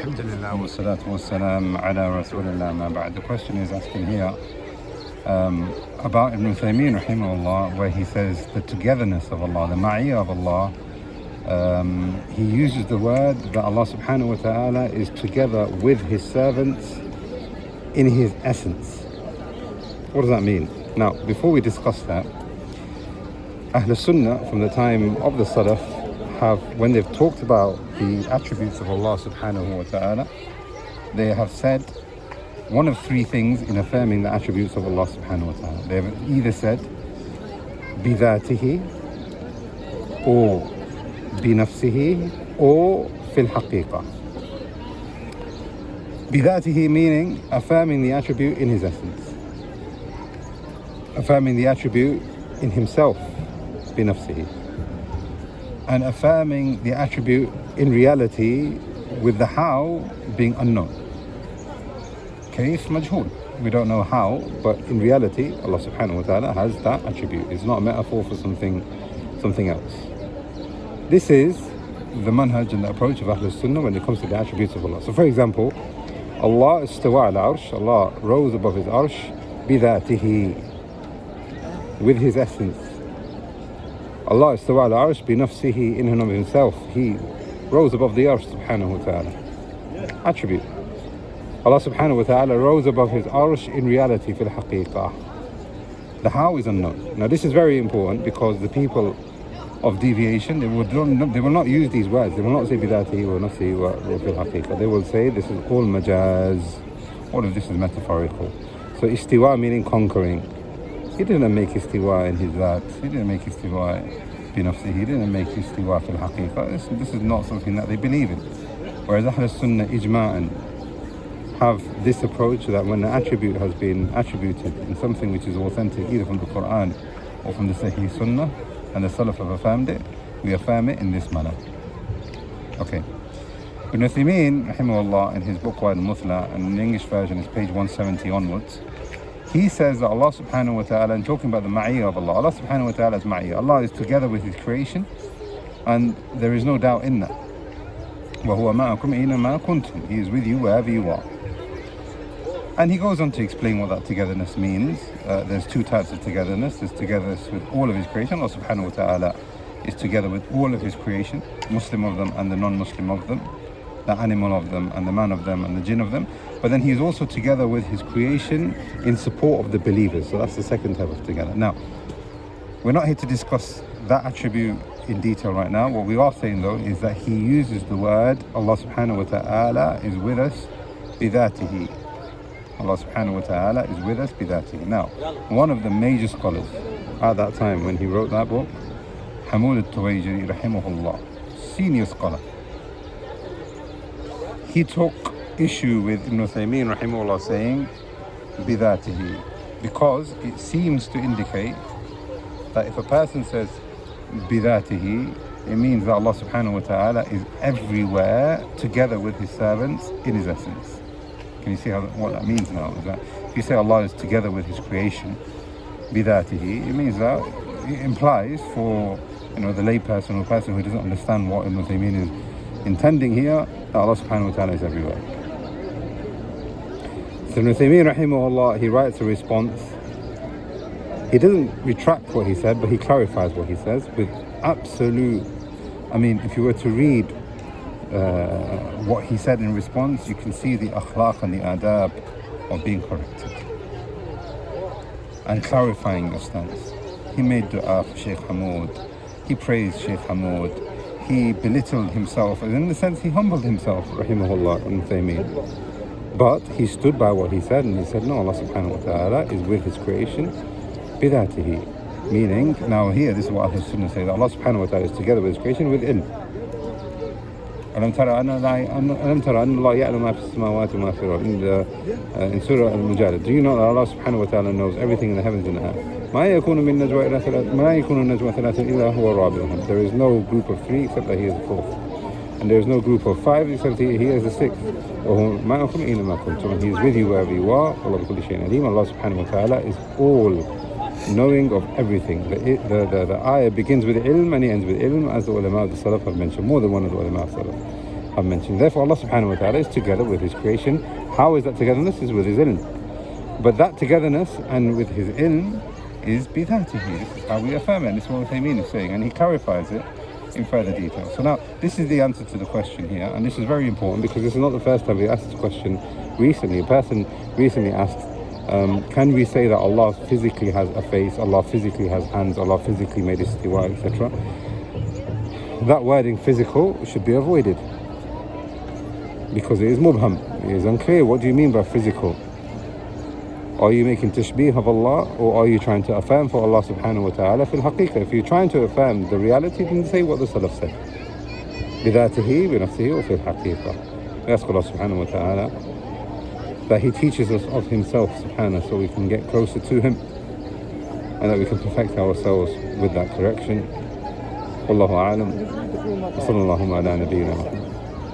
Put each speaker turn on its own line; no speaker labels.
Alhamdulillah wa salatu wa salam ala rasulillah ma ba'd. The question is asking here about Ibn Uthaymeen rahimahullah, where he says the togetherness of Allah, the ma'iyah of Allah. He uses the word that Allah subhanahu wa ta'ala is together with his servants in his essence. What does that mean? Now, before we discuss that, Ahl Sunnah from the time of the Salaf have, when they've talked about the attributes of Allah subhanahu wa ta'ala, they have said one of three things in affirming the attributes of Allah subhanahu wa ta'ala. They have either said Dhatihi, or Nafsihi, or al-Haqeeqah. Dhatihi meaning affirming the attribute in his essence, affirming the attribute in himself, Nafsihi, and affirming the attribute in reality with the how being unknown. Kayf majhul. We don't know how, but in reality, Allah subhanahu wa ta'ala has that attribute. It's not a metaphor for something else. This is the manhaj and the approach of Ahl Sunnah when it comes to the attributes of Allah. So for example, Allah istawa al-arsh, Allah rose above his arsh, Dhatihi, with his essence. Allah istawa al-arsh Nafsihi, in and of himself, he rose above the arsh subhanahu wa ta'ala. Attribute. Allah subhanahu wa ta'ala rose above his arsh in reality, fil Haqeeqah. The how is unknown. Now this is very important because the people of deviation, they will not use these words. They will not say Dhatihi or Nafsihi or fil Haqeeqah. They will say this is all majaz. All of this is metaphorical. So istiwa meaning conquering. He didn't make istiwa in his Dhat. He didn't make istiwa bi Nafsihi. He didn't make istiwa fil Haqeeqah. This is not something that they believe in. Whereas Ahl Sunnah ijma'an have this approach that when an attribute has been attributed in something which is authentic, either from the Quran or from the Sahih Sunnah, and the Salaf have affirmed it, we affirm it in this manner. Okay. Ibn Uthaymeen, rahimahullah, in his book al-Muthla, and in the English version is page 170 onwards, he says that Allah subhanahu wa ta'ala, and talking about the ma'iyah of Allah, Allah subhanahu wa ta'ala's ma'iyah, Allah is together with his creation, and there is no doubt in that. وَهُوَ مَعَكُمْ أَيْنَمَا كُنْتُمْ. He is with you wherever you are. And he goes on to explain what that togetherness means. There's two types of togetherness. There's togetherness with all of his creation. Allah subhanahu wa ta'ala is together with all of his creation, Muslim of them and the non-Muslim of them, the animal of them and the man of them and the jinn of them. But then he is also together with his creation in support of the believers. So that's the second type of together. Now, we're not here to discuss that attribute in detail right now. What we are saying though is that he uses the word Allah subhanahu wa ta'ala is with us Dhatihi. Allah subhanahu wa ta'ala is with us Dhatihi. Now, one of the major scholars at that time when he wrote that book, Hamul al-Tuwayjiri rahimahullah, senior scholar, he took issue with Ibn Uthaymeen rahimahullah saying Dhatihi, because it seems to indicate that if a person says Dhatihi, it means that Allah subhanahu wa ta'ala is everywhere together with his servants in his essence. Can you see what that means now? Is that if you say Allah is together with his creation, Dhatihi, it means that it implies for the layperson or person who doesn't understand what Ibn Uthaymeen is intending here, that Allah subhanahu wa ta'ala is everywhere. So Ibn Uthaymeen rahimahullah, he writes a response. He doesn't retract what he said, but he clarifies what he says with absolute, if you were to read what he said in response, you can see the akhlaq and the adab of being corrected and clarifying the stance. He made dua for Shaykh Hamoud, he praised Shaykh Hamoud, he belittled himself, and in the sense he humbled himself, rahimahullah, Ibn Uthaymeen. But he stood by what he said, and he said, no, Allah subhanahu wa ta'ala is with his creation Dhatihi. Meaning, now here, this is what Ahl Sunnah say, that Allah subhanahu wa ta'ala is together with his creation with ilm. ألم ترى أن الله يعلم ما في السماوات وما في الأرض in Surah Al-Mujadala. Do you know that Allah subhanahu wa ta'ala knows everything in the heavens and the earth? ما يكون من نجوى إلا ثلاثة ما يكون نجوى ثلاثة إلا هو رابعهم. There is no group of three except that he is the fourth, and there is no group of five except he is the sixth. وهو معكم أينما كنتم. He is with you wherever you are. والله بكل شيء عليم. Allah subhanahu wa ta'ala is all knowing of everything. The ayah begins with ilm and it ends with ilm, as the ulama of the Salaf have mentioned, more than one of the ulama of Salaf. I've mentioned. Therefore Allah subhanahu wa ta'ala is together with his creation. How is that togetherness? Is with his ilm. But that togetherness and with his ilm is Dhatihi. This is how we affirm it, and this is what Affirmation is saying, and he clarifies it in further detail. So now this is the answer to the question here, and this is very important because this is not the first time we asked this question recently. A person recently asked, can we say that Allah physically has a face, Allah physically has hands, Allah physically made istiwa, etc.? That wording physical should be avoided because it is mubham, it is unclear. What do you mean by physical? Are you making tashbih of Allah, or are you trying to affirm for Allah subhanahu wa ta'ala fil Haqeeqah? If you're trying to affirm the reality, then say what the Salaf said. Dhatihi, Nafsihi, or fil Haqeeqah. We ask Allah subhanahu wa ta'ala that he teaches us of himself subhanahu, so we can get closer to him and that we can perfect ourselves with that correction. Wallahu a'lam. Wa sallallahu ala nabiyyina.